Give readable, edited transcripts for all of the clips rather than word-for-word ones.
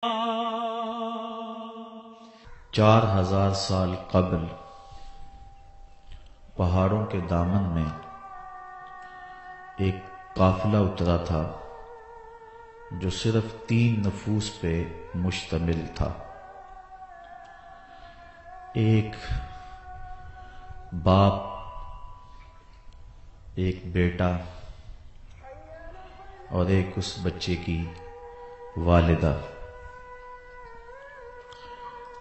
4000 سال قبل پہاڑوں کے دامن میں ایک قافلہ اترا تھا جو صرف 3 نفوس پہ مشتمل تھا۔ ایک باپ، ایک بیٹا اور ایک اس بچے کی والدہ۔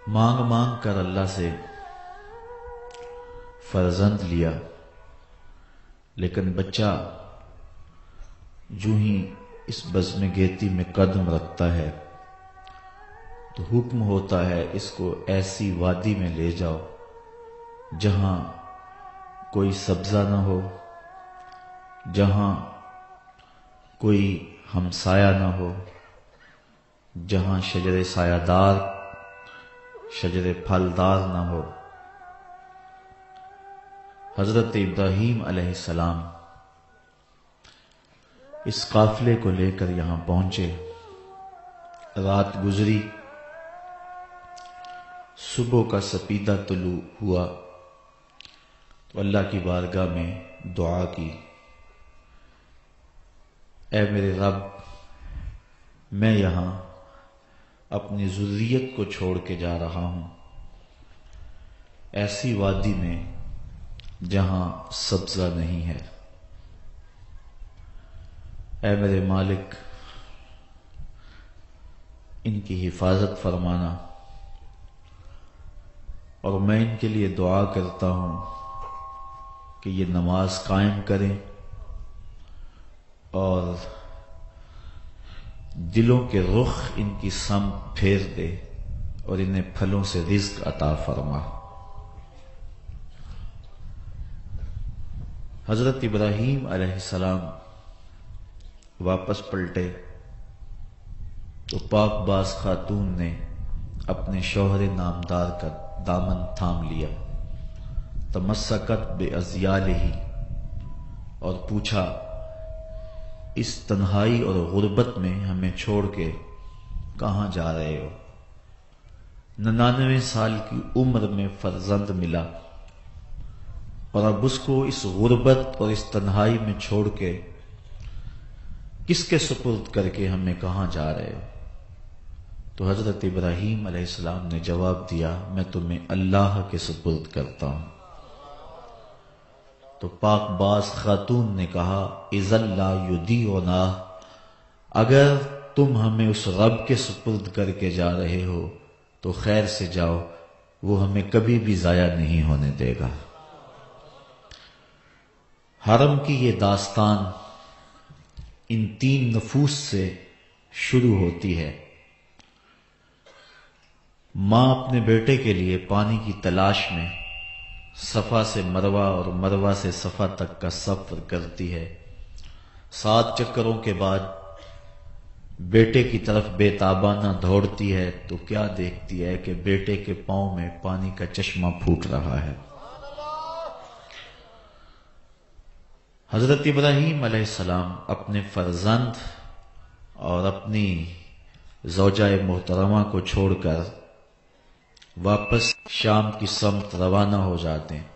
مانگ مانگ کر اللہ سے فرزند لیا، لیکن بچہ جو ہی اس بزم گیتی میں قدم رکھتا ہے تو حکم ہوتا ہے اس کو ایسی وادی میں لے جاؤ جہاں کوئی سبزہ نہ ہو، جہاں کوئی ہمسایہ نہ ہو، جہاں شجر سایہ دار، شجر پھلدار نہ ہو۔ حضرت ابراہیم علیہ السلام اس قافلے کو لے کر یہاں پہنچے۔ رات گزری، صبح کا سپیدہ طلوع ہوا تو اللہ کی بارگاہ میں دعا کی، اے میرے رب، میں یہاں اپنی ذریت کو چھوڑ کے جا رہا ہوں، ایسی وادی میں جہاں سبزہ نہیں ہے۔ اے میرے مالک، ان کی حفاظت فرمانا، اور میں ان کے لیے دعا کرتا ہوں کہ یہ نماز قائم کریں اور دلوں کے رخ ان کی سمت پھیر دے اور انہیں پھلوں سے رزق عطا فرما۔ حضرت ابراہیم علیہ السلام واپس پلٹے تو پاک باز خاتون نے اپنے شوہر نامدار کا دامن تھام لیا، تمسکت بعضیالہ، اور پوچھا، اس تنہائی اور غربت میں ہمیں چھوڑ کے کہاں جا رہے ہو؟ 99 سال کی عمر میں فرزند ملا، اور اب اس کو اس غربت اور اس تنہائی میں چھوڑ کے کس کے سپرد کر کے ہمیں کہاں جا رہے ہو؟ تو حضرت ابراہیم علیہ السلام نے جواب دیا، میں تمہیں اللہ کے سپرد کرتا ہوں۔ تو پاک باز خاتون نے کہا، اذا لا یضیعنا، اگر تم ہمیں اس رب کے سپرد کر کے جا رہے ہو تو خیر سے جاؤ، وہ ہمیں کبھی بھی ضائع نہیں ہونے دے گا۔ حرم کی یہ داستان ان 3 نفوس سے شروع ہوتی ہے۔ ماں اپنے بیٹے کے لیے پانی کی تلاش میں صفا سے مروہ اور مروہ سے صفا تک کا سفر کرتی ہے۔ 7 چکروں کے بعد بیٹے کی طرف بے تابانہ دوڑتی ہے تو کیا دیکھتی ہے کہ بیٹے کے پاؤں میں پانی کا چشمہ پھوٹ رہا ہے۔ حضرت ابراہیم علیہ السلام اپنے فرزند اور اپنی زوجہ محترمہ کو چھوڑ کر واپس شام کی سمت روانہ ہو جاتے ہیں۔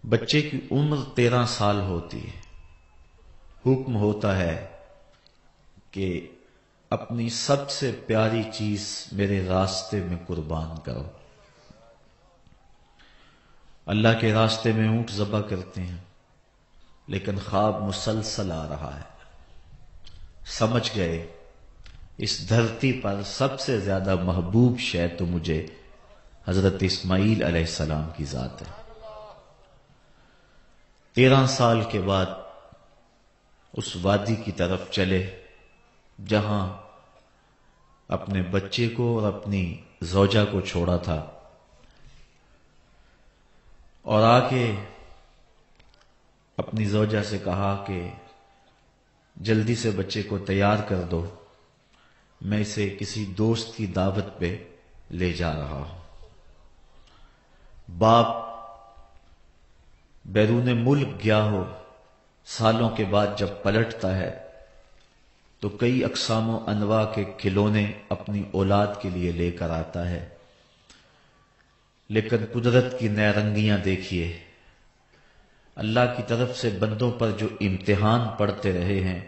بچے کی عمر 13 سال ہوتی ہے۔ حکم ہوتا ہے کہ اپنی سب سے پیاری چیز میرے راستے میں قربان کرو۔ اللہ کے راستے میں اونٹ ذبح کرتے ہیں، لیکن خواب مسلسل آ رہا ہے۔ سمجھ گئے اس دھرتی پر سب سے زیادہ محبوب شے تو مجھے حضرت اسماعیل علیہ السلام کی ذات ہے۔ 13 سال کے بعد اس وادی کی طرف چلے جہاں اپنے بچے کو اور اپنی زوجہ کو چھوڑا تھا، اور آ کے اپنی زوجہ سے کہا کہ جلدی سے بچے کو تیار کر دو، میں اسے کسی دوست کی دعوت پہ لے جا رہا ہوں۔ باپ بیرون ملک گیا ہو، سالوں کے بعد جب پلٹتا ہے تو کئی اقسام و انواع کے کھلونے اپنی اولاد کے لیے لے کر آتا ہے، لیکن قدرت کی نیرنگیاں دیکھیے، اللہ کی طرف سے بندوں پر جو امتحان پڑتے رہے ہیں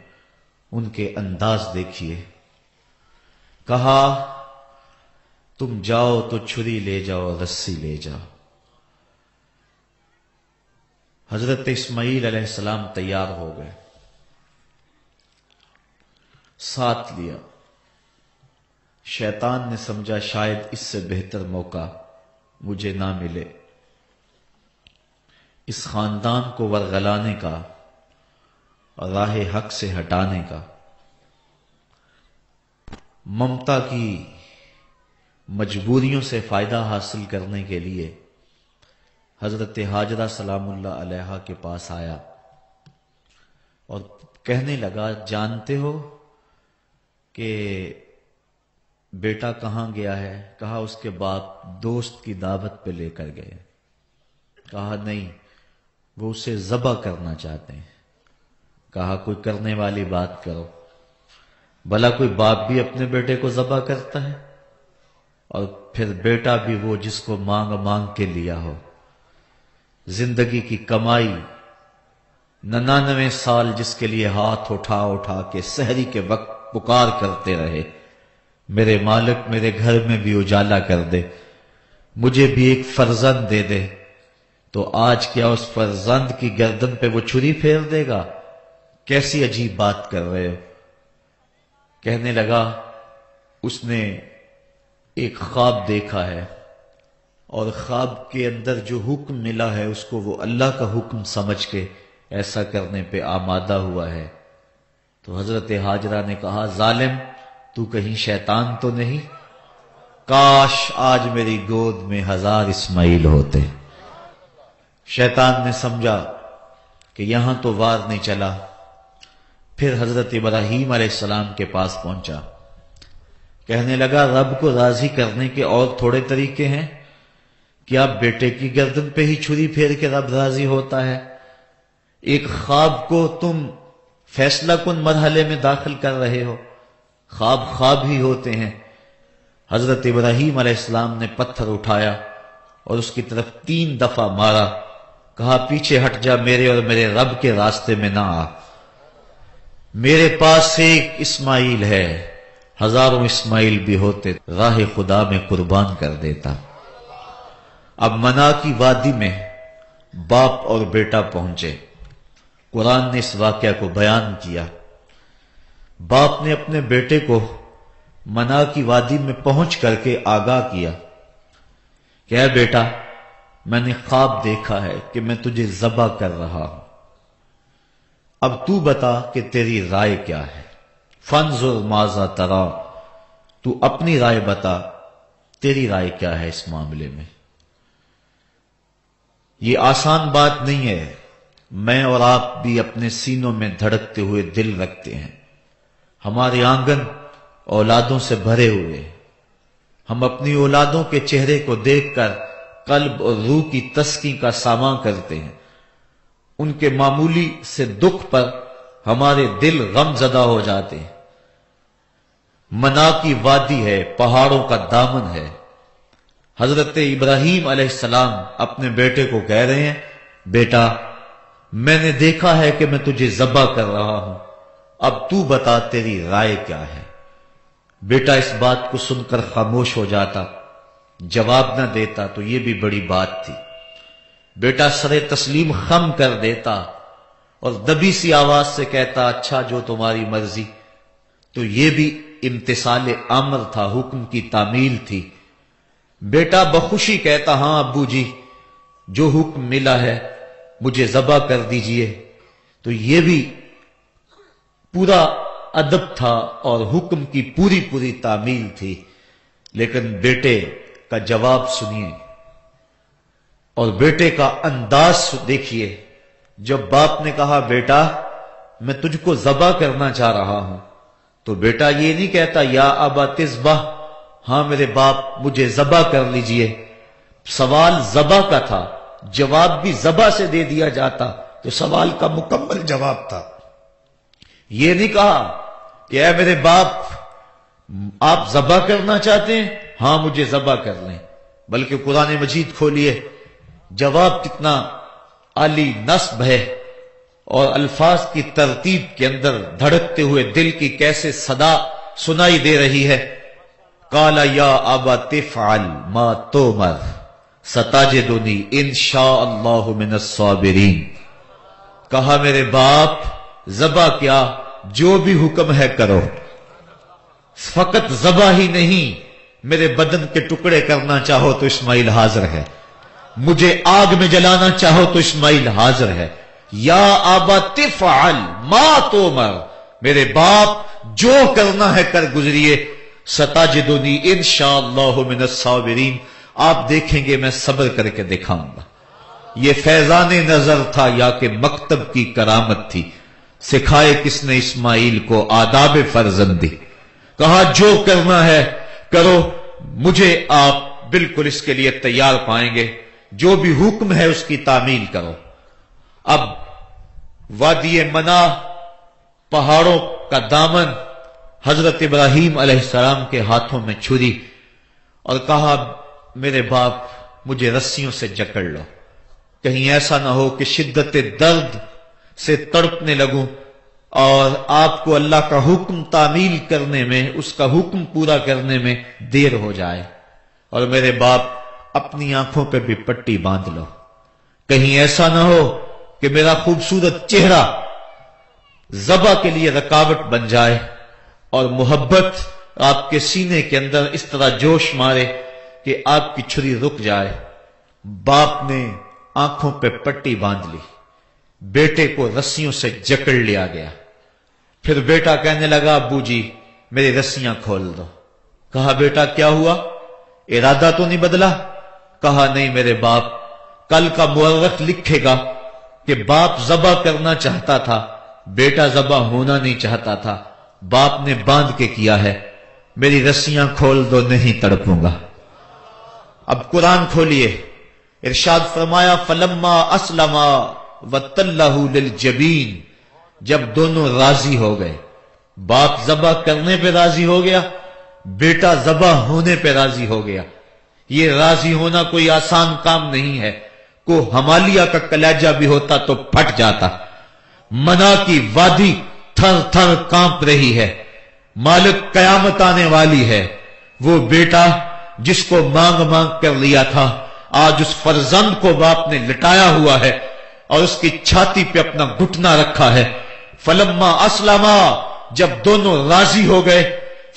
ان کے انداز دیکھیے۔ کہا تم جاؤ تو چھری لے جاؤ، رسی لے جاؤ۔ حضرت اسماعیل علیہ السلام تیار ہو گئے، ساتھ لیا۔ شیطان نے سمجھا شاید اس سے بہتر موقع مجھے نہ ملے اس خاندان کو ورغلانے کا اور راہ حق سے ہٹانے کا۔ ممتا کی مجبوریوں سے فائدہ حاصل کرنے کے لیے حضرت حاجرہ سلام اللہ علیہا کے پاس آیا اور کہنے لگا جانتے ہو کہ بیٹا کہاں گیا ہے؟ کہا اس کے باپ دوست کی دعوت پہ لے کر گئے۔ کہا نہیں، وہ اسے ذبح کرنا چاہتے ہیں۔ کہا کوئی کرنے والی بات کرو، بھلا کوئی باپ بھی اپنے بیٹے کو ذبح کرتا ہے؟ اور پھر بیٹا بھی وہ جس کو مانگ مانگ کے لیا ہو، زندگی کی کمائی 99 سال جس کے لیے ہاتھ اٹھا اٹھا کے سحری کے وقت پکار کرتے رہے، میرے مالک میرے گھر میں بھی اجالا کر دے، مجھے بھی ایک فرزند دے دے، تو آج کیا اس فرزند کی گردن پہ وہ چھری پھیر دے گا؟ کیسی عجیب بات کر رہے ہو۔ کہنے لگا اس نے ایک خواب دیکھا ہے اور خواب کے اندر جو حکم ملا ہے اس کو وہ اللہ کا حکم سمجھ کے ایسا کرنے پہ آمادہ ہوا ہے۔ تو حضرت حاجرہ نے کہا ظالم تو کہیں شیطان تو نہیں؟ کاش آج میری گود میں 1000 اسماعیل ہوتے۔ شیطان نے سمجھا کہ یہاں تو وار نہیں چلا، پھر حضرت ابراہیم علیہ السلام کے پاس پہنچا، کہنے لگا رب کو راضی کرنے کے اور تھوڑے طریقے ہیں کیا؟ بیٹے کی گردن پہ ہی چھری پھیر کے رب راضی ہوتا ہے؟ ایک خواب کو تم فیصلہ کن مرحلے میں داخل کر رہے ہو، خواب خواب ہی ہوتے ہیں۔ حضرت ابراہیم علیہ السلام نے پتھر اٹھایا اور اس کی طرف 3 دفعہ مارا، کہا پیچھے ہٹ جا، میرے اور میرے رب کے راستے میں نہ آ، میرے پاس ایک اسماعیل ہے، 1000 اسماعیل بھی ہوتے راہ خدا میں قربان کر دیتا۔ اب منا کی وادی میں باپ اور بیٹا پہنچے، قرآن نے اس واقعہ کو بیان کیا۔ باپ نے اپنے بیٹے کو منا کی وادی میں پہنچ کر کے آگاہ کیا کہ اے بیٹا میں نے خواب دیکھا ہے کہ میں تجھے ذبح کر رہا ہوں، اب تو بتا کہ تیری رائے کیا ہے؟ فانظر ماذا ترا، تو اپنی رائے بتا، تیری رائے کیا ہے اس معاملے میں؟ یہ آسان بات نہیں ہے، میں اور آپ بھی اپنے سینوں میں دھڑکتے ہوئے دل رکھتے ہیں، ہمارے آنگن اولادوں سے بھرے ہوئے، ہم اپنی اولادوں کے چہرے کو دیکھ کر قلب اور روح کی تسکین کا ساماں کرتے ہیں، ان کے معمولی سے دکھ پر ہمارے دل غم زدہ ہو جاتے ہیں۔ منا کی وادی ہے، پہاڑوں کا دامن ہے، حضرت ابراہیم علیہ السلام اپنے بیٹے کو کہہ رہے ہیں بیٹا میں نے دیکھا ہے کہ میں تجھے ذبح کر رہا ہوں، اب تو بتا تیری رائے کیا ہے؟ بیٹا اس بات کو سن کر خاموش ہو جاتا، جواب نہ دیتا تو یہ بھی بڑی بات تھی۔ بیٹا سر تسلیم خم کر دیتا اور دبی سی آواز سے کہتا اچھا جو تمہاری مرضی، تو یہ بھی امتثال امر تھا، حکم کی تعمیل تھی۔ بیٹا بخوشی کہتا ہاں ابو جی جو حکم ملا ہے مجھے ذبح کر دیجئے، تو یہ بھی پورا ادب تھا اور حکم کی پوری پوری تعمیل تھی۔ لیکن بیٹے کا جواب سنیے اور بیٹے کا انداز دیکھیے۔ جب باپ نے کہا بیٹا میں تجھ کو ذبح کرنا چاہ رہا ہوں، تو بیٹا یہ نہیں کہتا یا ابا تذبح، ہاں میرے باپ مجھے ذبح کر لیجئے۔ سوال ذبح کا تھا، جواب بھی ذبح سے دے دیا جاتا تو سوال کا مکمل جواب تھا۔ یہ نہیں کہا کہ اے میرے باپ، آپ ذبح کرنا چاہتے ہیں؟ ہاں مجھے ذبح کر لیں۔ بلکہ قرآن مجید کھولیے، جواب کتنا عالی نصب ہے، اور الفاظ کی ترتیب کے اندر دھڑکتے ہوئے دل کی کیسے صدا سنائی دے رہی ہے۔ قال یا ابت افعل ما تؤمر ستجدنی ان شاء اللہ من الصابرین۔ کہا میرے باپ ذبح کیا، جو بھی حکم ہے کرو، فقط ذبح ہی نہیں، میرے بدن کے ٹکڑے کرنا چاہو تو اسماعیل حاضر ہے، مجھے آگ میں جلانا چاہو تو اسماعیل حاضر ہے۔ یا ابت افعل ما تؤمر، میرے باپ جو کرنا ہے کر گزریے، ستجدنی انشاءاللہ من الصابرین، آپ دیکھیں گے میں صبر کر کے دکھاؤں گا۔ یہ فیضان نظر تھا یا کہ مکتب کی کرامت تھی؟ سکھائے کس نے اسماعیل کو آداب فرزندی؟ کہا جو کرنا ہے کرو، مجھے آپ بالکل اس کے لیے تیار پائیں گے، جو بھی حکم ہے اس کی تعمیل کرو۔ اب وادی منا، پہاڑوں کا دامن، حضرت ابراہیم علیہ السلام کے ہاتھوں میں چھری، اور کہا میرے باپ مجھے رسیوں سے جکڑ لو، کہیں ایسا نہ ہو کہ شدت درد سے تڑپنے لگوں اور آپ کو اللہ کا حکم تعمیل کرنے میں، اس کا حکم پورا کرنے میں دیر ہو جائے، اور میرے باپ اپنی آنکھوں پہ بھی پٹی باندھ لو، کہیں ایسا نہ ہو کہ میرا خوبصورت چہرہ ذبح کے لیے رکاوٹ بن جائے اور محبت آپ کے سینے کے اندر اس طرح جوش مارے کہ آپ کی چھری رک جائے۔ باپ نے آنکھوں پہ پٹی باندھ لی، بیٹے کو رسیوں سے جکڑ لیا گیا۔ پھر بیٹا کہنے لگا ابو جی میری رسیاں کھول دو۔ کہا بیٹا کیا ہوا، ارادہ تو نہیں بدلا؟ کہا نہیں میرے باپ، کل کا مورخ لکھے گا کہ باپ ذبح کرنا چاہتا تھا، بیٹا ذبح ہونا نہیں چاہتا تھا، باپ نے باندھ کے کیا ہے، میری رسیاں کھول دو نہیں تڑپوں گا۔ اب قرآن کھولیے، ارشاد فرمایا فلما اسلما وتلہ للجبین، جب دونوں راضی ہو گئے، باپ ذبح کرنے پہ راضی ہو گیا، بیٹا ذبح ہونے پہ راضی ہو گیا۔ یہ راضی ہونا کوئی آسان کام نہیں ہے، کو ہمالیہ کا کلیجہ بھی ہوتا تو پھٹ جاتا۔ منا کی وادی تھر تھر کانپ رہی ہے، مالک قیامت آنے والی ہے۔ وہ بیٹا جس کو مانگ مانگ کر لیا تھا، آج اس فرزند کو باپ نے لٹایا ہوا ہے اور اس کی چھاتی پہ اپنا گھٹنا رکھا ہے۔ فلما اسلما، جب دونوں راضی ہو گئے،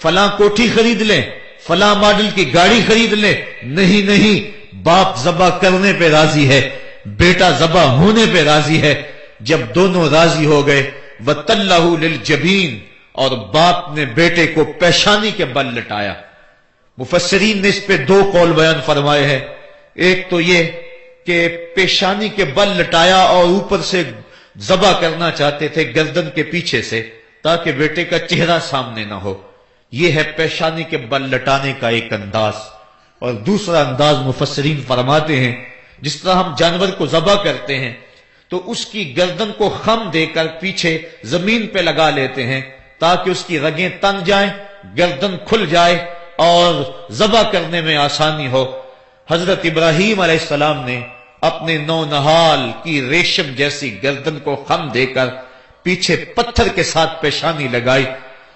فلاں کوٹھی خرید لیں، فلاں ماڈل کی گاڑی خرید لیں، نہیں نہیں، باپ ذبح کرنے پہ راضی ہے، بیٹا ذبح ہونے پہ راضی ہے۔ جب دونوں راضی ہو گئے، وَتَلَّهُ لِلْجَبِينِ، اور باپ نے بیٹے کو پیشانی کے بل لٹایا۔ مفسرین نے اس پہ دو قول بیان فرمائے ہیں، ایک تو یہ کہ پیشانی کے بل لٹایا اور اوپر سے ذبح کرنا چاہتے تھے گردن کے پیچھے سے تاکہ بیٹے کا چہرہ سامنے نہ ہو، یہ ہے پیشانی کے بل لٹانے کا ایک انداز۔ اور دوسرا انداز مفسرین فرماتے ہیں جس طرح ہم جانور کو ذبح کرتے ہیں تو اس کی گردن کو خم دے کر پیچھے زمین پہ لگا لیتے ہیں تاکہ اس کی رگیں تن جائیں، گردن کھل جائے اور ذبح کرنے میں آسانی ہو۔ حضرت ابراہیم علیہ السلام نے اپنے نونہال کی ریشم جیسی گردن کو خم دے کر پیچھے پتھر کے ساتھ پیشانی لگائی،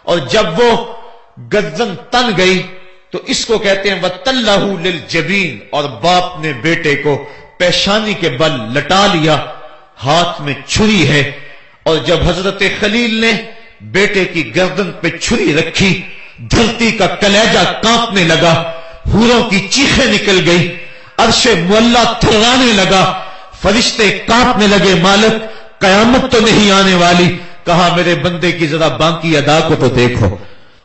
اور جب وہ گردن تن گئی تو اس کو کہتے ہیں وَتَلَّهُ لِلْجَبِينِ، اور باپ نے بیٹے کو پیشانی کے بل لٹا لیا، ہاتھ میں چھری ہے۔ اور جب حضرت خلیل نے بیٹے کی گردن پہ چھری رکھی، دھرتی کا کلیجہ کانپنے لگا، حوروں کی چیخیں نکل گئی، عرش معلا تھرانے لگا، فرشتے کانپنے لگے، مالک قیامت تو نہیں آنے والی؟ کہا میرے بندے کی ذرا باقی ادا کو تو دیکھو،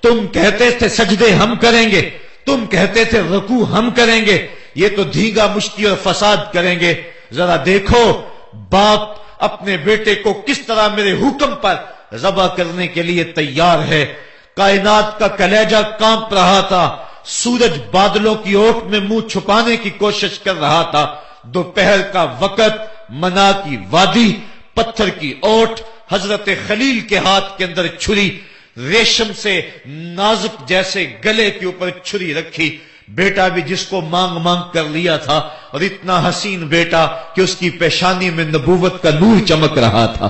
تم کہتے تھے سجدے ہم کریں گے، تم کہتے تھے رکوع ہم کریں گے، یہ تو دھیگا مشتی اور فساد کریں گے، ذرا دیکھو باپ اپنے بیٹے کو کس طرح میرے حکم پر ذبح کرنے کے لیے تیار ہے۔ کائنات کا کلیجہ کانپ رہا تھا، سورج بادلوں کی اوٹ میں منہ چھپانے کی کوشش کر رہا تھا، دوپہر کا وقت، منا کی وادی، پتھر کی اوٹ، حضرت خلیل کے ہاتھ کے اندر چھری، ریشم سے نازک جیسے گلے کے اوپر چھری رکھی. بیٹا بھی جس کو مانگ مانگ کر لیا تھا، اور اتنا حسین بیٹا کہ اس کی پیشانی میں نبوت کا نور چمک رہا تھا.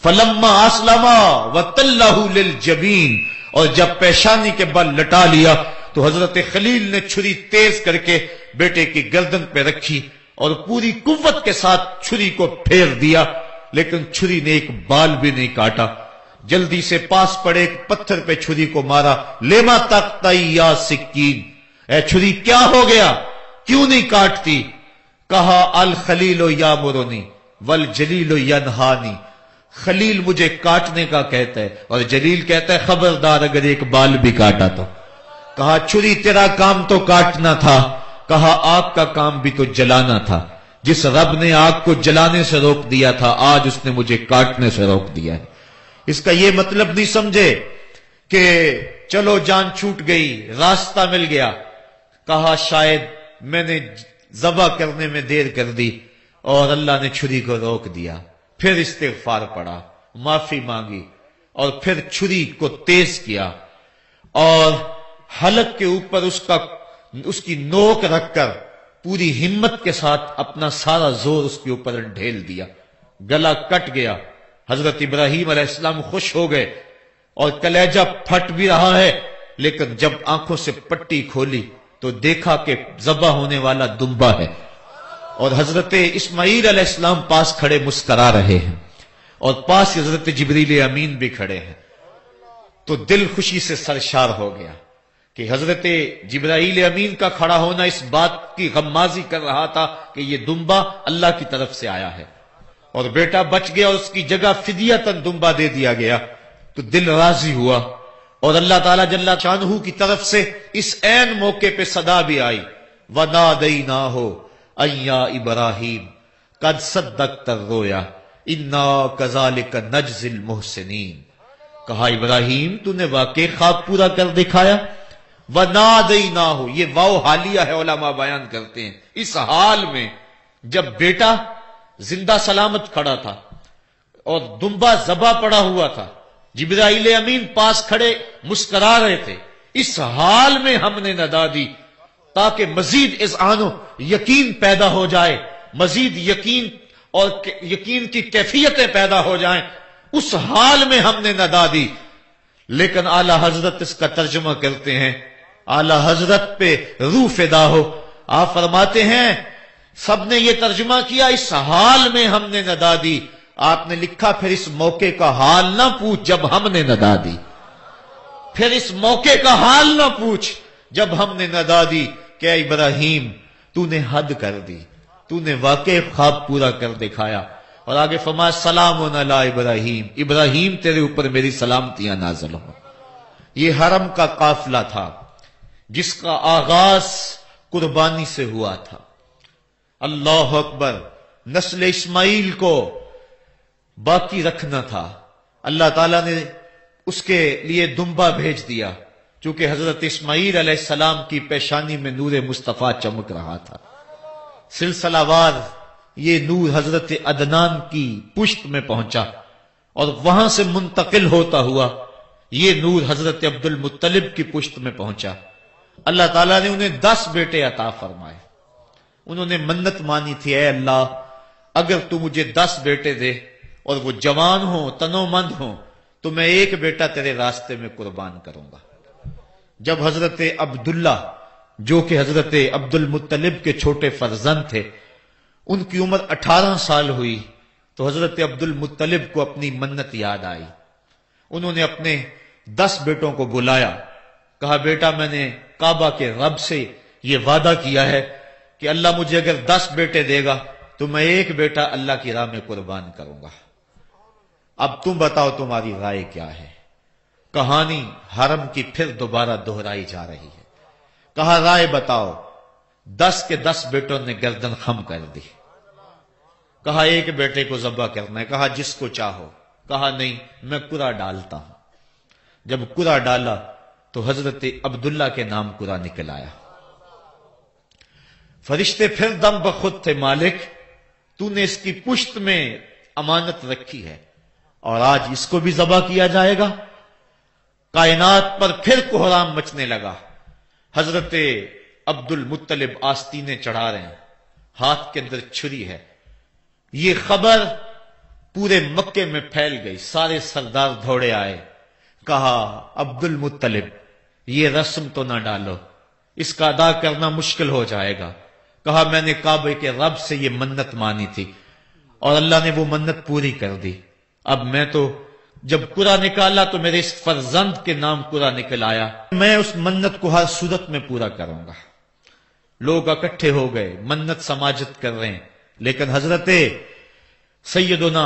فلما اسلما وتلہ للجبین، اور جب پیشانی کے بل لٹا لیا تو حضرت خلیل نے چھری تیز کر کے بیٹے کی گردن پہ رکھی اور پوری قوت کے ساتھ چھری کو پھیر دیا، لیکن چھری نے ایک بال بھی نہیں کاٹا. جلدی سے پاس پڑے ایک پتھر پہ چھری کو مارا. لیما تقطعی یا سکین، اے چھری کیا ہو گیا، کیوں نہیں کاٹتی؟ کہا الخلیل یامرنی والجلیل ینہانی، خلیل مجھے کاٹنے کا کہتا ہے اور جلیل کہتا ہے خبردار اگر ایک بال بھی کاٹا تو. کہا چھری تیرا کام تو کاٹنا تھا، کہا آگ کا کام بھی تو جلانا تھا. جس رب نے آگ کو جلانے سے روک دیا تھا آج اس نے مجھے کاٹنے سے روک دیا ہے. اس کا یہ مطلب نہیں سمجھے کہ چلو جان چھوٹ گئی، راستہ مل گیا. کہا شاید میں نے ذبح کرنے میں دیر کر دی اور اللہ نے چھری کو روک دیا. پھر استغفار پڑا، معافی مانگی اور پھر چھری کو تیز کیا اور حلق کے اوپر اس کی نوک رکھ کر پوری ہمت کے ساتھ اپنا سارا زور اس کے اوپر ڈھیل دیا. گلا کٹ گیا. حضرت ابراہیم علیہ السلام خوش ہو گئے اور کلیجہ پھٹ بھی رہا ہے، لیکن جب آنکھوں سے پٹی کھولی تو دیکھا کہ ذبح ہونے والا دمبا ہے، اور حضرت اسماعیل علیہ السلام پاس کھڑے مسکرا رہے ہیں اور پاس حضرت جبریل امین بھی کھڑے ہیں. تو دل خوشی سے سرشار ہو گیا کہ حضرت جبرائیل امین کا کھڑا ہونا اس بات کی غمازی کر رہا تھا کہ یہ دمبا اللہ کی طرف سے آیا ہے اور بیٹا بچ گیا اور اس کی جگہ فدیتاً دمبا دے دیا گیا. تو دل راضی ہوا اور اللہ تعالیٰ جل شانہ کی طرف سے اس عین موقع پہ صدا بھی آئی، وَنَادَيْنَاهُ أَن يَا إِبْرَاهِيمُ قَدْ صَدَّقْتَ الرُّؤْيَا إِنَّا كَذَلِكَ نَجْزِي الْمُحْسِنِينَ. کہا ابراہیم تو نے واقعی خواب پورا کر دکھایا. وَنَادَيْنَاهُ، یہ واو حالیہ ہے، علماء بیان کرتے ہیں اس حال میں جب بیٹا زندہ سلامت کھڑا تھا اور دمبا ذبح پڑا ہوا تھا، جبرائیل امین پاس کھڑے مسکرا رہے تھے، اس حال میں ہم نے ندا دی تاکہ مزید اذعان و یقین پیدا ہو جائے، مزید یقین اور یقین کی کیفیتیں پیدا ہو جائیں. اس حال میں ہم نے ندا دی. لیکن اعلی حضرت اس کا ترجمہ کرتے ہیں، اعلی حضرت پہ روح فدا ہو. آپ فرماتے ہیں سب نے یہ ترجمہ کیا اس حال میں ہم نے ندا دی. آپ نے لکھا پھر اس موقع کا حال نہ پوچھ جب ہم نے ندا دی، پھر اس موقع کا حال نہ پوچھ جب ہم نے ندا دی کہ اے ابراہیم تو نے حد کر دی، تو نے واقعی خواب پورا کر دکھایا. اور آگے فرمایا سلام علی ابراہیم، ابراہیم تیرے اوپر میری سلامتیاں نازل ہوں. یہ حرم کا قافلہ تھا جس کا آغاز قربانی سے ہوا تھا. اللہ اکبر. نسل اسماعیل کو باقی رکھنا تھا. اللہ تعالیٰ نے اس کے لیے دمبا بھیج دیا چونکہ حضرت اسماعیل علیہ السلام کی پیشانی میں نور مصطفیٰ چمک رہا تھا. سلسلہ وار یہ نور حضرت عدنان کی پشت میں پہنچا اور وہاں سے منتقل ہوتا ہوا یہ نور حضرت عبد المطلب کی پشت میں پہنچا. اللہ تعالیٰ نے انہیں 10 بیٹے عطا فرمائے. انہوں نے منت مانی تھی، اے اللہ اگر تو مجھے 10 بیٹے دے اور وہ جوان ہوں تنو مند ہوں تو میں ایک بیٹا تیرے راستے میں قربان کروں گا. جب حضرت عبداللہ جو کہ حضرت عبد المطلب کے چھوٹے فرزند تھے ان کی عمر 18 سال ہوئی تو حضرت عبد المطلب کو اپنی منت یاد آئی. انہوں نے اپنے 10 بیٹوں کو بلایا، کہا بیٹا میں نے کعبہ کے رب سے یہ وعدہ کیا ہے کہ اللہ مجھے اگر 10 بیٹے دے گا تو میں ایک بیٹا اللہ کی راہ میں قربان کروں گا. اب تم بتاؤ تمہاری رائے کیا ہے. کہانی حرم کی پھر دوبارہ دہرائی جا رہی ہے. کہا رائے بتاؤ. 10 کے 10 بیٹوں نے گردن خم کر دی. کہا ایک بیٹے کو ذبح کرنا ہے. کہا جس کو چاہو. کہا نہیں میں قرعہ ڈالتا ہوں. جب قرعہ ڈالا تو حضرت عبداللہ کے نام قرعہ نکل آیا. فرشتے پھر دم بخود تھے، مالک تو نے اس کی پشت میں امانت رکھی ہے اور آج اس کو بھی ذبح کیا جائے گا. کائنات پر پھر کوہرام مچنے لگا۔ حضرت عبد المطلب آستینے چڑھا رہے ہیں، ہاتھ کے اندر چھری ہے۔ یہ خبر پورے مکے میں پھیل گئی، سارے سردار دوڑے آئے۔ کہا عبد المطلب یہ رسم تو نہ ڈالو، اس کا ادا کرنا مشکل ہو جائے گا۔ کہا میں نے کعبے کے رب سے یہ منت مانی تھی اور اللہ نے وہ منت پوری کر دی۔ اب میں تو جب قرآ نکالا تو میرے اس فرزند کے نام قرآ نکل آیا، میں اس منت کو ہر صورت میں پورا کروں گا۔ لوگ اکٹھے ہو گئے، منت سماجت کر رہے ہیں، لیکن حضرت سیدنا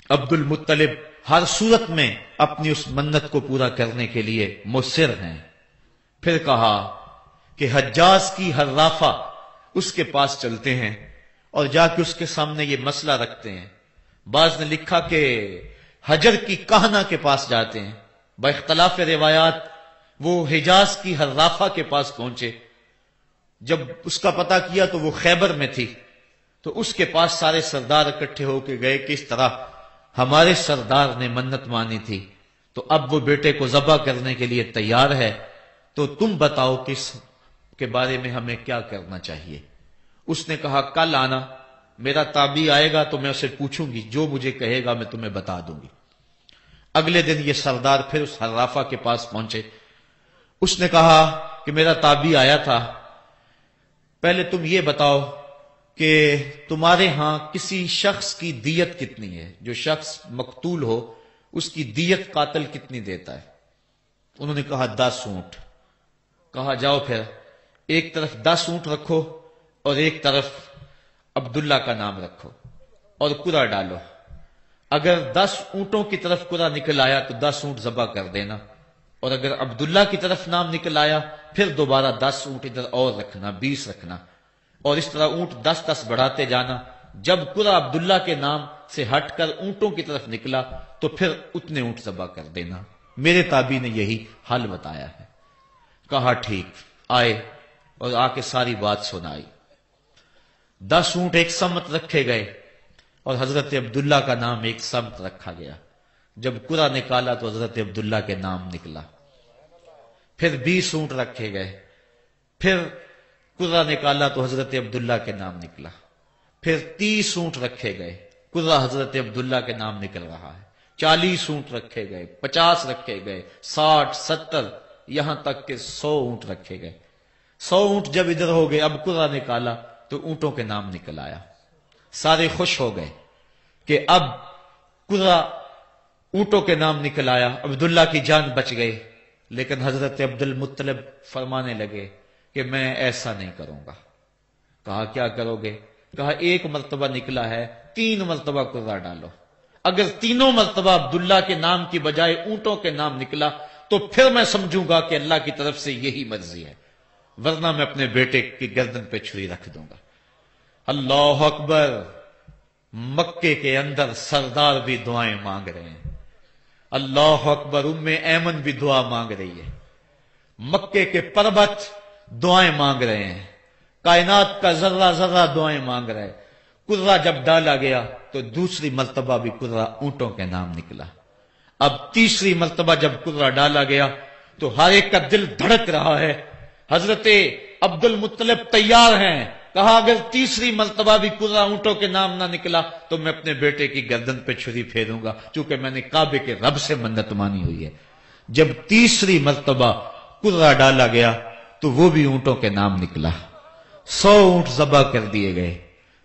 عبد المطلب ہر صورت میں اپنی اس منت کو پورا کرنے کے لیے مصر ہیں۔ پھر کہا کہ حجاز کی حرافہ اس کے پاس چلتے ہیں اور جا کے اس کے سامنے یہ مسئلہ رکھتے ہیں۔ بعض نے لکھا کہ حجر کی کہنا کے پاس جاتے ہیں، با اختلاف روایات وہ حجاز کی حرافہ کے پاس پہنچے۔ جب اس کا پتہ کیا تو وہ خیبر میں تھی، تو اس کے پاس سارے سردار اکٹھے ہو کے گئے کہ اس طرح ہمارے سردار نے منت مانی تھی، تو اب وہ بیٹے کو ذبح کرنے کے لیے تیار ہے، تو تم بتاؤ کہ اس کے بارے میں ہمیں کیا کرنا چاہیے۔ اس نے کہا کل آنا، میرا تابعی آئے گا تو میں اسے پوچھوں گی، جو مجھے کہے گا میں تمہیں بتا دوں گی۔ اگلے دن یہ سردار پھر اس حرافہ کے پاس پہنچے۔ اس نے کہا کہ میرا تابعی آیا تھا، پہلے تم یہ بتاؤ کہ تمہارے ہاں کسی شخص کی دیت کتنی ہے، جو شخص مقتول ہو اس کی دیت قاتل کتنی دیتا ہے۔ انہوں نے کہا 10 اونٹ۔ کہا جاؤ پھر ایک طرف 10 اونٹ رکھو اور ایک طرف عبداللہ کا نام رکھو اور قرعہ ڈالو، اگر 10 اونٹوں کی طرف قرعہ نکل آیا تو 10 اونٹ ذبح کر دینا، اور اگر عبداللہ کی طرف نام نکل آیا پھر دوبارہ 10 اونٹ ادھر اور رکھنا، 20 رکھنا، اور اس طرح اونٹ 10 بڑھاتے جانا۔ جب قرعہ عبداللہ کے نام سے ہٹ کر اونٹوں کی طرف نکلا تو پھر اتنے اونٹ ذبح کر دینا۔ میرے تابعی نے یہی حل بتایا ہے۔ کہا ٹھیک، آئے اور آ کے ساری بات سنائی۔ 10 اونٹ ایک سمت رکھے گئے اور حضرت عبداللہ کا نام ایک سمت رکھا گیا۔ جب قرعہ نکالا تو حضرت عبداللہ کے نام نکلا۔ پھر 20 اونٹ رکھے گئے، پھر قرعہ نکالا تو حضرت عبداللہ کے نام نکلا۔ پھر 30 اونٹ رکھے گئے، قرعہ حضرت عبداللہ کے نام نکل رہا ہے۔ 40 اونٹ رکھے گئے، 50 رکھے گئے، 60، 70، یہاں تک کہ 100 اونٹ رکھے گئے۔ 100 اونٹ جب ادھر ہو گئے، اب قرعہ نکالا تو اونٹوں کے نام نکل آیا۔ سارے خوش ہو گئے کہ اب قرعہ اونٹوں کے نام نکل آیا، عبداللہ کی جان بچ گئی۔ لیکن حضرت عبد المطلب فرمانے لگے کہ میں ایسا نہیں کروں گا۔ کہا کیا کرو گے؟ کہا ایک مرتبہ نکلا ہے، 3 مرتبہ قرعہ ڈالو، اگر تینوں مرتبہ عبداللہ کے نام کی بجائے اونٹوں کے نام نکلا تو پھر میں سمجھوں گا کہ اللہ کی طرف سے یہی مرضی ہے، ورنہ میں اپنے بیٹے کی گردن پہ چھری رکھ دوں گا۔ اللہ اکبر! مکے کے اندر سردار بھی دعائیں مانگ رہے ہیں۔ اللہ اکبر! ام ایمن بھی دعا مانگ رہی ہے، مکے کے پربت دعائیں مانگ رہے ہیں، کائنات کا ذرہ ذرہ دعائیں مانگ رہے ہیں۔ قرعہ جب ڈالا گیا تو دوسری مرتبہ بھی قرعہ اونٹوں کے نام نکلا۔ اب تیسری مرتبہ جب قرعہ ڈالا گیا تو ہر ایک کا دل دھڑک رہا ہے۔ حضرت عبد المطلب تیار ہیں، کہا اگر تیسری مرتبہ بھی قرعہ اونٹوں کے نام نہ نکلا تو میں اپنے بیٹے کی گردن پہ چھری پھیروں گا، چونکہ میں نے کعبے کے رب سے منت مانی ہوئی ہے۔ جب تیسری مرتبہ قرعہ ڈالا گیا تو وہ بھی اونٹوں کے نام نکلا۔ 100 اونٹ ذبح کر دیے گئے۔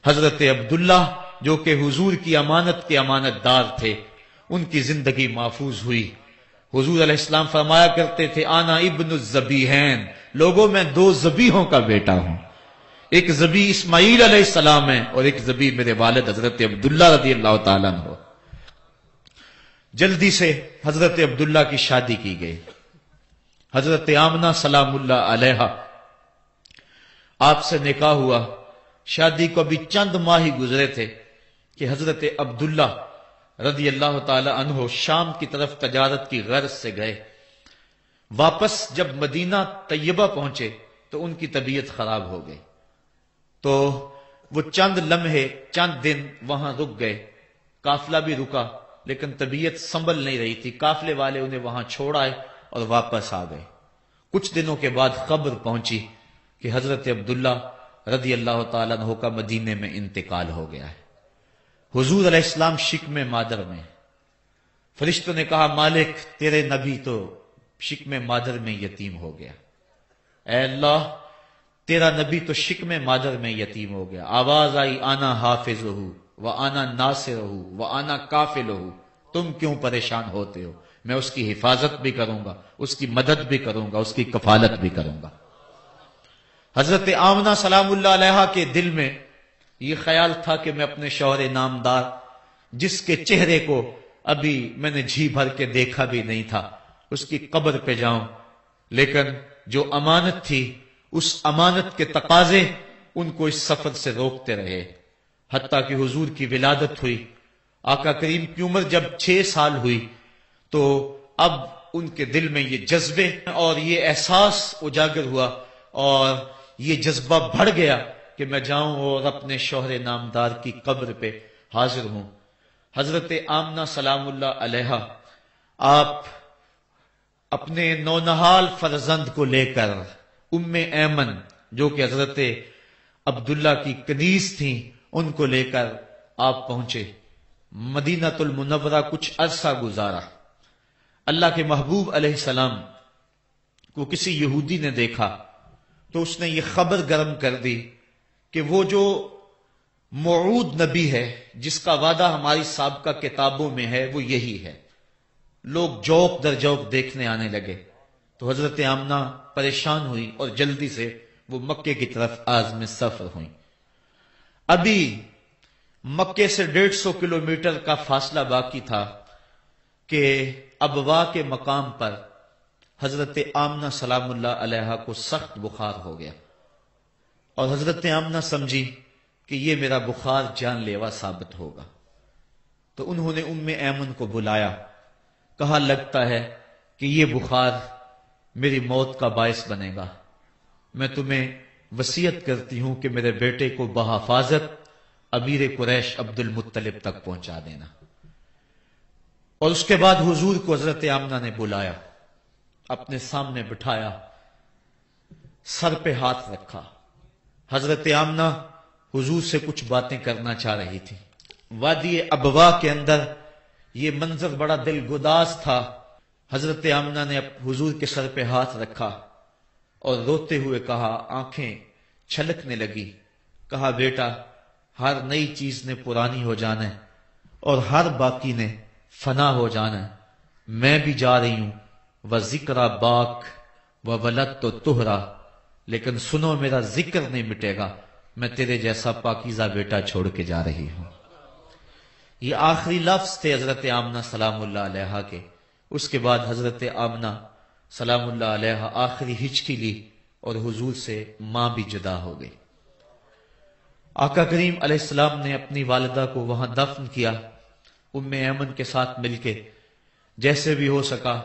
حضرت عبداللہ جو کہ حضور کی امانت کے امانت دار تھے، ان کی زندگی محفوظ ہوئی۔ حضور علیہ السلام فرمایا کرتے تھے آنا ابن الذبیحین، لوگوں میں 2 ذبیحوں کا بیٹا ہوں، ایک ذبیح اسماعیل علیہ السلام ہے اور ایک ذبیح میرے والد حضرت عبداللہ رضی اللہ تعالیٰ عنہ۔ جلدی سے حضرت عبداللہ کی شادی کی گئی۔ حضرت آمنہ سلام اللہ علیہا آپ سے نکاح ہوا، شادی کو ابھی چند ماہ ہی گزرے تھے کہ حضرت عبداللہ رضی اللہ تعالی عنہ شام کی طرف تجارت کی غرض سے گئے۔ واپس جب مدینہ طیبہ پہنچے تو ان کی طبیعت خراب ہو گئی، تو وہ چند لمحے چند دن وہاں رک گئے، قافلہ بھی رکا لیکن طبیعت سنبھل نہیں رہی تھی. قافلے والے انہیں وہاں چھوڑ آئے اور واپس آ گئے. کچھ دنوں کے بعد خبر پہنچی کہ حضرت عبداللہ رضی اللہ تعالیٰ عنہ کا مدینے میں انتقال ہو گیا ہے. حضور علیہ السلام شکم مادر میں. فرشتوں نے کہا مالک تیرے نبی تو شکم مادر میں یتیم ہو گیا. اے اللہ تیرا نبی تو شکم مادر میں یتیم ہو گیا. آواز آئی آنا حافظہ و آنا ناصرہ و آنا کافلہ. تم کیوں پریشان ہوتے ہو؟ میں اس کی حفاظت بھی کروں گا، اس کی مدد بھی کروں گا، اس کی کفالت بھی کروں گا. حضرت آمنہ سلام اللہ علیہا کے دل میں یہ خیال تھا کہ میں اپنے شوہر نامدار جس کے چہرے کو ابھی میں نے جی بھر کے دیکھا بھی نہیں تھا اس کی قبر پہ جاؤں. لیکن جو امانت تھی اس امانت کے تقاضے ان کو اس سفر سے روکتے رہے. حتیٰ کہ حضور کی ولادت ہوئی. آقا کریم کی عمر جب 6 سال ہوئی تو اب ان کے دل میں یہ جذبے اور یہ احساس اجاگر ہوا اور یہ جذبہ بڑھ گیا کہ میں جاؤں اور اپنے شوہر نامدار کی قبر پہ حاضر ہوں. حضرت آمنہ سلام اللہ علیہا آپ اپنے نونہال فرزند کو لے کر ام ایمن جو کہ حضرت عبداللہ کی کنیز تھیں ان کو لے کر آپ پہنچے. مدینہ المنورہ کچھ عرصہ گزارا. اللہ کے محبوب علیہ السلام کو کسی یہودی نے دیکھا تو اس نے یہ خبر گرم کر دی کہ وہ جو موعود نبی ہے جس کا وعدہ ہماری سابقہ کتابوں میں ہے وہ یہی ہے. لوگ جوق در جوق دیکھنے آنے لگے تو حضرت آمنہ پریشان ہوئی اور جلدی سے وہ مکے کی طرف عازم سفر ہوئی. ابھی مکے سے 150 کلومیٹر کا فاصلہ باقی تھا کہ ابوا کے مقام پر حضرت آمنہ سلام اللہ علیہا کو سخت بخار ہو گیا اور حضرت آمنہ سمجھی کہ یہ میرا بخار جان لیوا ثابت ہوگا. تو انہوں نے ام ایمن کو بلایا. کہا لگتا ہے کہ یہ بخار میری موت کا باعث بنے گا. میں تمہیں وصیت کرتی ہوں کہ میرے بیٹے کو بحفاظت امیر قریش عبد المطلب تک پہنچا دینا. اور اس کے بعد حضور کو حضرت آمنہ نے بلایا، اپنے سامنے بٹھایا، سر پہ ہاتھ رکھا. حضرت آمنہ حضور سے کچھ باتیں کرنا چاہ رہی تھی. وادی ابوا کے اندر یہ منظر بڑا دل گداز تھا. حضرت آمنہ نے حضور کے سر پہ ہاتھ رکھا اور روتے ہوئے کہا، آنکھیں چھلکنے لگی. کہا بیٹا ہر نئی چیز نے پرانی ہو جانا ہے اور ہر باقی نے فنا ہو جانا ہے. میں بھی جا رہی ہوں و ذکر باک و ولد تو تہرا، لیکن سنو میرا ذکر نہیں مٹے گا. میں تیرے جیسا پاکیزہ بیٹا چھوڑ کے جا رہی ہوں. یہ آخری لفظ تھے حضرت آمنہ سلام اللہ علیہا کے. اس کے بعد حضرت آمنہ سلام اللہ علیہا آخری ہچکی لی اور حضور سے ماں بھی جدا ہو گئی. آقا کریم علیہ السلام نے اپنی والدہ کو وہاں دفن کیا ام ایمن کے ساتھ مل کے. جیسے بھی ہو سکا.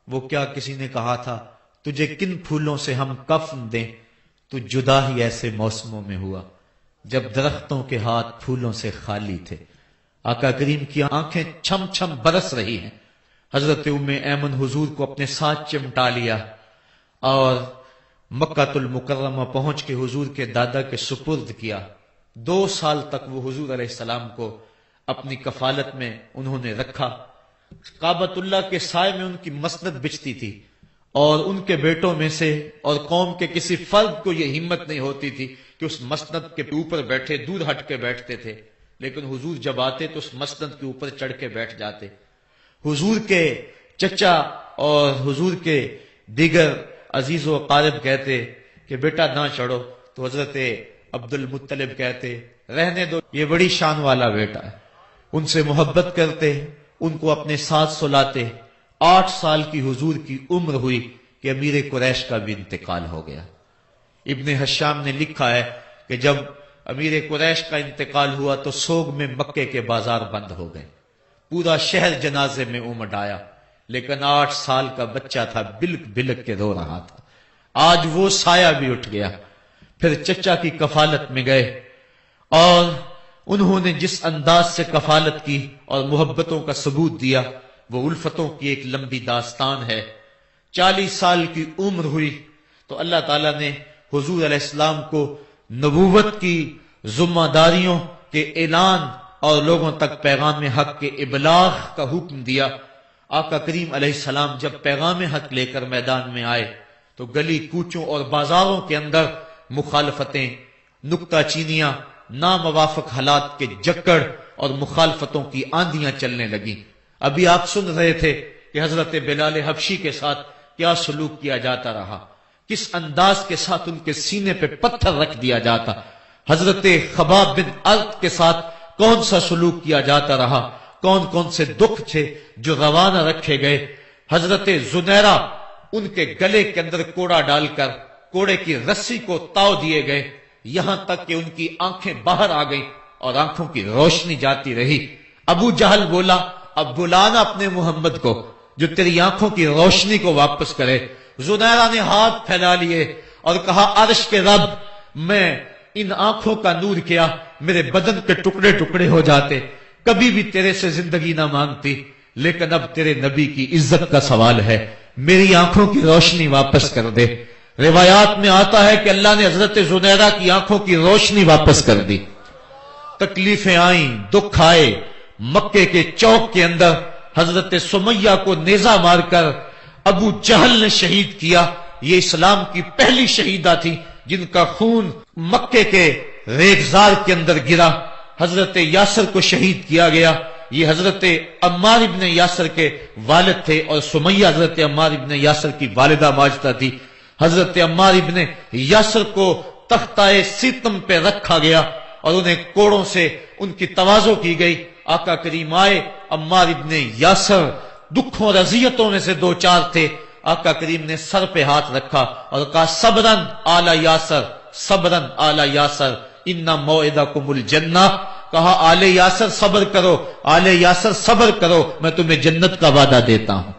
وہ کیا کسی نے کہا تھا تجھے کن پھولوں سے ہم کفن دیں، تو جدا ہی ایسے موسموں میں ہوا جب درختوں کے ہاتھ پھولوں سے خالی تھے. آقا کریم کی آنکھیں چھم چھم برس رہی ہیں. حضرت ام ایمن حضور کو اپنے ساتھ چمٹا لیا اور مکہ المکرمہ پہنچ کے حضور کے دادا کے سپرد کیا. 2 سال تک وہ حضور علیہ السلام کو اپنی کفالت میں انہوں نے رکھا. کعبۃ اللہ کے سائے میں ان کی مسند بچتی تھی اور ان کے بیٹوں میں سے اور قوم کے کسی فرد کو یہ ہمت نہیں ہوتی تھی کہ اس مسند کے اوپر بیٹھے، دور ہٹ کے بیٹھتے تھے. لیکن حضور جب آتے تو اس مسند کے اوپر چڑھ کے بیٹھ جاتے. حضور کے چچا اور حضور کے دیگر عزیز و اقارب کہتے کہ بیٹا نہ چڑھو، تو حضرت عبد المطلب کہتے رہنے دو، یہ بڑی شان والا بیٹا ہے. ان سے محبت کرتے، ان کو اپنے ساتھ سلاتے. 8 سال کی حضور کی عمر ہوئی کہ امیر قریش کا بھی انتقال ہو گیا. ابن حشام نے لکھا ہے کہ جب امیر قریش کا انتقال ہوا تو سوگ میں مکے کے بازار بند ہو گئے. پورا شہر جنازے میں امڈ آیا. لیکن 8 سال کا بچہ تھا، بلک بلک کے رو رہا تھا. آج وہ سایہ بھی اٹھ گیا. پھر چچا کی کفالت میں گئے اور انہوں نے جس انداز سے کفالت کی اور محبتوں کا ثبوت دیا وہ الفتوں کی ایک لمبی داستان ہے۔ 40 سال کی عمر ہوئی تو اللہ تعالیٰ نے حضور علیہ السلام کو نبوت کی ذمہ داریوں کے اعلان اور لوگوں تک پیغام حق کے ابلاغ کا حکم دیا۔ آقا کریم علیہ السلام جب پیغام حق لے کر میدان میں آئے تو گلی کوچوں اور بازاروں کے اندر مخالفتیں، نکتہ چینیاں، ناموافق حالات کے جکڑ اور مخالفتوں کی آندیاں چلنے لگیں۔ ابھی آپ سن رہے تھے کہ حضرت بلال حبشی کے ساتھ کیا سلوک کیا جاتا رہا، کس انداز کے ساتھ ان کے سینے پہ پتھر رکھ دیا جاتا، حضرت خباب بن ارت کے ساتھ کون سا سلوک کیا جاتا رہا، کون کون سے دکھ تھے جو روانہ رکھے گئے۔ حضرت زنیرہ ان کے گلے کے اندر کوڑا ڈال کر کوڑے کی رسی کو تاؤ دیے گئے، یہاں تک کہ ان کی آنکھیں باہر آ گئیں اور آنکھوں کی روشنی جاتی رہی۔ ابو جہل بولا اب بلانا اپنے محمد کو جو تیری آنکھوں کی روشنی کو واپس کرے۔ زنیرہ نے ہاتھ پھیلا لیے اور کہا عرش کے رب، میں ان آنکھوں کا نور کیا میرے بدن کے ٹکڑے ٹکڑے ہو جاتے، کبھی بھی تیرے سے زندگی نہ مانگتی، لیکن اب تیرے نبی کی عزت کا سوال ہے، میری آنکھوں کی روشنی واپس کر دے۔ روایات میں آتا ہے کہ اللہ نے حضرت زنیرہ کی آنکھوں کی روشنی واپس کر دی۔ تکلیفیں آئیں، دکھ آئے، مکے کے چوک کے اندر حضرت سمیہ کو نیزہ مار کر ابو جہل نے شہید کیا۔ یہ اسلام کی پہلی شہیدہ تھی جن کا خون مکے کے ریگزار کے اندر گرا۔ حضرت یاسر کو شہید کیا گیا۔ یہ حضرت عمار ابن یاسر کے والد تھے اور سمیہ حضرت عمار ابن یاسر کی والدہ ماجدہ تھی۔ حضرت عمار ابن یاسر کو تختہ ستم پہ رکھا گیا اور انہیں کوڑوں سے ان کی تواضع کی گئی۔ آقا کریم آئے، عمار ابن یاسر دکھوں اور اذیتوں میں سے دو چار تھے۔ آقا کریم نے سر پہ ہاتھ رکھا اور کہا صبرن آل یاسر، صبرن آل یاسر ان موعدکم الجنہ۔ کہا آل یاسر صبر کرو، آل یاسر صبر کرو، میں تمہیں جنت کا وعدہ دیتا ہوں۔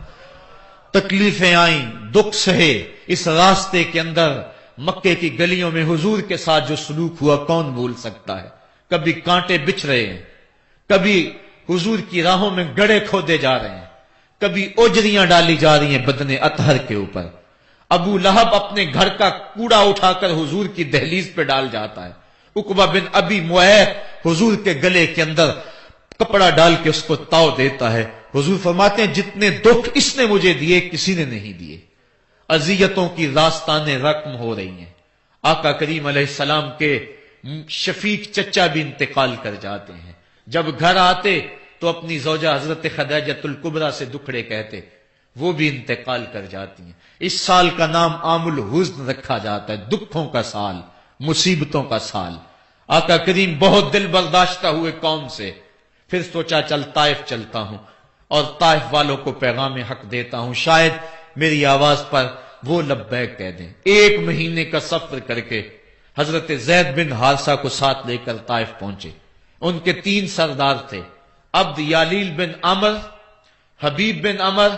تکلیفیں آئیں، دکھ سہے، اس راستے کے اندر مکے کی گلیوں میں حضور کے ساتھ جو سلوک ہوا کون بھول سکتا ہے۔ کبھی کانٹے بچھ رہے ہیں، کبھی حضور کی راہوں میں گڑھے کھودے جا رہے ہیں، کبھی اوجریاں ڈالی جا رہی ہیں بدن اطہر کے اوپر۔ ابو لہب اپنے گھر کا کوڑا اٹھا کر حضور کی دہلیز پہ ڈال جاتا ہے۔ عقبہ بن ابی معیط حضور کے گلے کے اندر کپڑا ڈال کے اس کو تاؤ دیتا ہے۔ حضور فرماتے ہیں جتنے دکھ اس نے مجھے دیے کسی نے نہیں دیے۔ اذیتوں کی داستانیں رقم ہو رہی ہیں۔ آقا کریم علیہ السلام کے شفیق چچا بھی انتقال کر جاتے ہیں۔ جب گھر آتے تو اپنی زوجہ حضرت خدیجۃ الکبریٰ سے دکھڑے کہتے، وہ بھی انتقال کر جاتی ہیں۔ اس سال کا نام عام الحزن رکھا جاتا ہے، دکھوں کا سال، مصیبتوں کا سال۔ آقا کریم بہت دل برداشتہ ہوئے قوم سے، پھر سوچا چل طائف چلتا ہوں اور طائف والوں کو پیغام حق دیتا ہوں، شاید میری آواز پر وہ لبیک کہہ دیں۔ 1 مہینے کا سفر کر کے حضرت زید بن حارثہ کو ساتھ لے کر طائف پہنچے۔ ان کے 3 سردار تھے، عبد یالیل بن عمر، حبیب بن عمر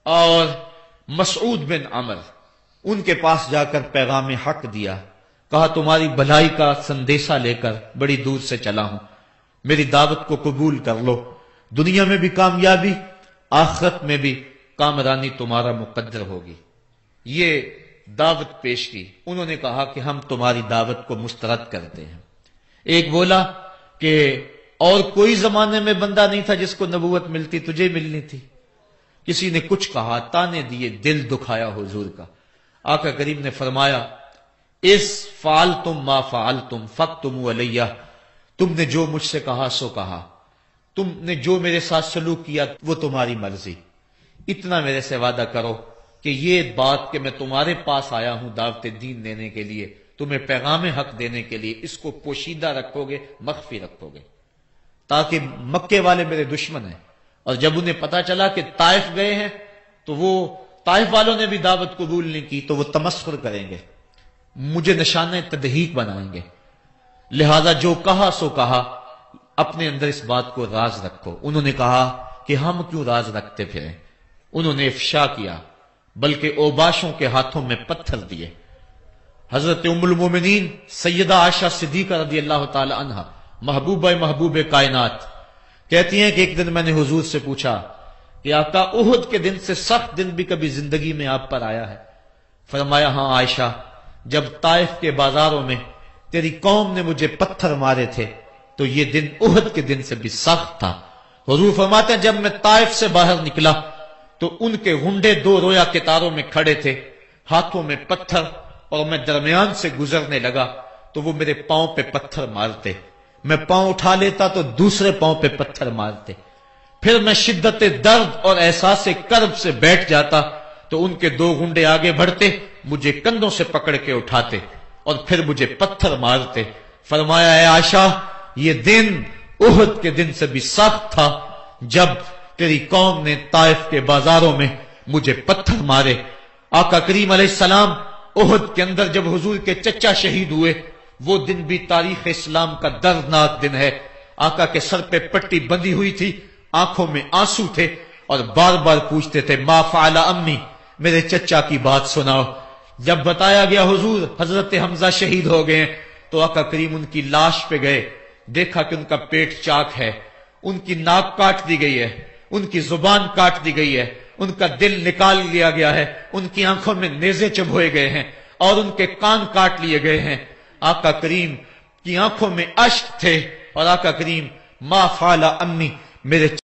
اور مسعود بن عمر۔ ان کے پاس جا کر پیغام حق دیا، کہا تمہاری بھلائی کا سندیشہ لے کر بڑی دور سے چلا ہوں، میری دعوت کو قبول کر لو، دنیا میں بھی کامیابی، آخرت میں بھی کامرانی تمہارا مقدر ہوگی۔ یہ دعوت پیش کی۔ انہوں نے کہا کہ ہم تمہاری دعوت کو مسترد کرتے ہیں۔ ایک بولا کہ اور کوئی زمانے میں بندہ نہیں تھا جس کو نبوت ملتی، تجھے ملنی تھی۔ کسی نے کچھ کہا، تانے دیے، دل دکھایا حضور کا۔ آقا کریم نے فرمایا اس فعلتم ما فعلتم فاکتموا علیہ، تم نے جو مجھ سے کہا سو کہا، تم نے جو میرے ساتھ سلوک کیا وہ تمہاری مرضی، اتنا میرے سے وعدہ کرو کہ یہ بات کہ میں تمہارے پاس آیا ہوں دعوت دین دینے کے لیے، تمہیں پیغام حق دینے کے لیے، اس کو پوشیدہ رکھو گے، مخفی رکھو گے، تاکہ مکے والے میرے دشمن ہیں، اور جب انہیں پتا چلا کہ طائف گئے ہیں تو وہ طائف والوں نے بھی دعوت قبول نہیں کی تو وہ تمسخر کریں گے، مجھے نشانہ تضحیک بنائیں گے، لہذا جو کہا سو کہا، اپنے اندر اس بات کو راز رکھو۔ انہوں نے کہا کہ ہم کیوں راز رکھتے پھریں؟ انہوں نے افشا کیا، بلکہ اوباشوں کے ہاتھوں میں پتھر دیے۔ حضرت ام المومنین سیدہ عائشہ صدیقہ رضی اللہ تعالی عنہا محبوب کائنات کہتی ہیں کہ ایک دن میں نے حضور سے پوچھا کہ آقا احد کے دن سے سخت دن بھی کبھی زندگی میں آپ پر آیا ہے؟ فرمایا ہاں عائشہ، جب طائف کے بازاروں میں تیری قوم نے مجھے پتھر مارے تھے تو یہ دن احد کے دن سے بھی سخت تھا۔ حضور فرماتے ہیں جب میں طائف سے باہر نکلا تو ان کے گنڈے دو رویا کتاروں میں کھڑے تھے، ہاتھوں میں پتھر، اور میں درمیان سے گزرنے لگا تو وہ میرے پاؤں پہ پتھر مارتے، میں پاؤں اٹھا لیتا تو دوسرے پاؤں پہ پتھر مارتے، پھر میں شدت درد اور احساس کرب سے بیٹھ جاتا تو ان کے دو گنڈے آگے بڑھتے، مجھے کندھوں سے پکڑ کے اٹھاتے اور پھر مجھے پتھر مارتے۔ فرمایا اے عائشہ، یہ دن احد کے دن سے بھی سخت تھا جب تیری قوم نے طائف کے بازاروں میں مجھے پتھر مارے۔ آقا کریم علیہ السلام احد کے اندر جب حضور کے چچا شہید ہوئے، وہ دن بھی تاریخ اسلام کا دردناک دن ہے۔ آقا کے سر پہ پٹی بندھی ہوئی تھی، آنکھوں میں آنسو تھے اور بار بار پوچھتے تھے ما فعل امی، میرے چچا کی بات سناؤ۔ جب بتایا گیا حضور حضرت حمزہ شہید ہو گئے تو آقا کریم ان کی لاش پہ گئے، دیکھا کہ ان کا پیٹ چاک ہے، ان کی ناک کاٹ دی گئی ہے، ان کی زبان کاٹ دی گئی ہے، ان کا دل نکال لیا گیا ہے، ان کی آنکھوں میں نیزے چبھوئے گئے ہیں اور ان کے کان کاٹ لیے گئے ہیں۔ آقا کریم کی آنکھوں میں اشک تھے اور آقا کریم ما فعل امی، میرے